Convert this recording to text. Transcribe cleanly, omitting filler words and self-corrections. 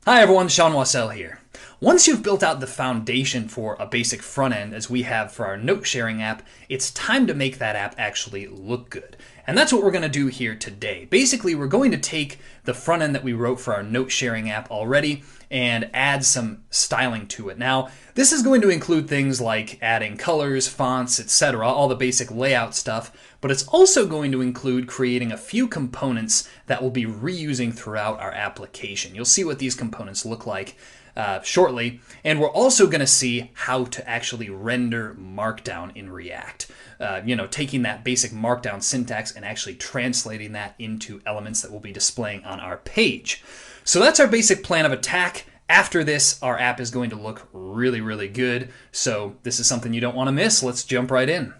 Hi everyone, Sean Wassell here. Once you've built out the foundation for a basic front end, as we have for our note sharing app, it's time to make that app actually look good. And that's what we're going to do here today. Basically, we're going to take the front end that we wrote for our note sharing app already and add some styling to it. Now, this is going to include things like adding colors, fonts, etc., all the basic layout stuff, but it's also going to include creating a few components that we'll be reusing throughout our application. You'll see what these components look like shortly, and we're also going to see how to actually render Markdown in React. Taking that basic Markdown syntax and actually translating that into elements that we'll be displaying on our page. So that's our basic plan of attack. After this, our app is going to look really, really good. So this is something you don't want to miss. Let's jump right in.